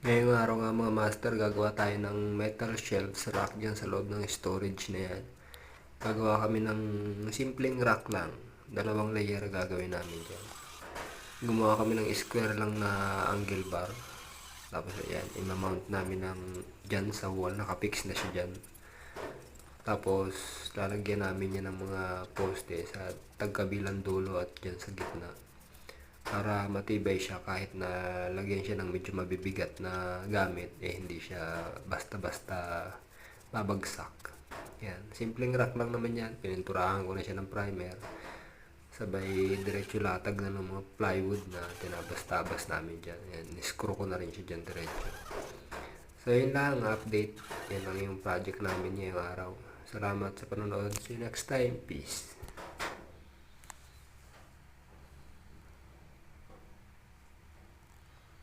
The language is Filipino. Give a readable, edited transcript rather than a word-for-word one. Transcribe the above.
Ngayong araw nga mga master, gagawa tayo ng metal shelves rack dyan sa loob ng storage na yan. Gagawa kami ng simpleng rack lang. Dalawang layer gagawin namin dyan. Gumawa kami ng square lang na angle bar. Tapos ayan, imamount namin ng dyan sa wall. Nakapix na siya dyan. Tapos lalagyan namin yan ng mga poste sa tagkabilang dulo at dyan sa gitna, para matibay siya kahit na lagyan siya ng medyo mabibigat na gamit, hindi siya basta-basta babagsak. Yan, simpleng rack lang naman yan. Pininturahan ko na siya ng primer. Sabay diretso latag na ng mga plywood na tinabas-tabas namin dyan. Yan, niscrew ko na rin siya dyan diretso. So yun lang, update. Yan lang yung project namin ngayong araw. Salamat sa panonood. See you next time. Peace.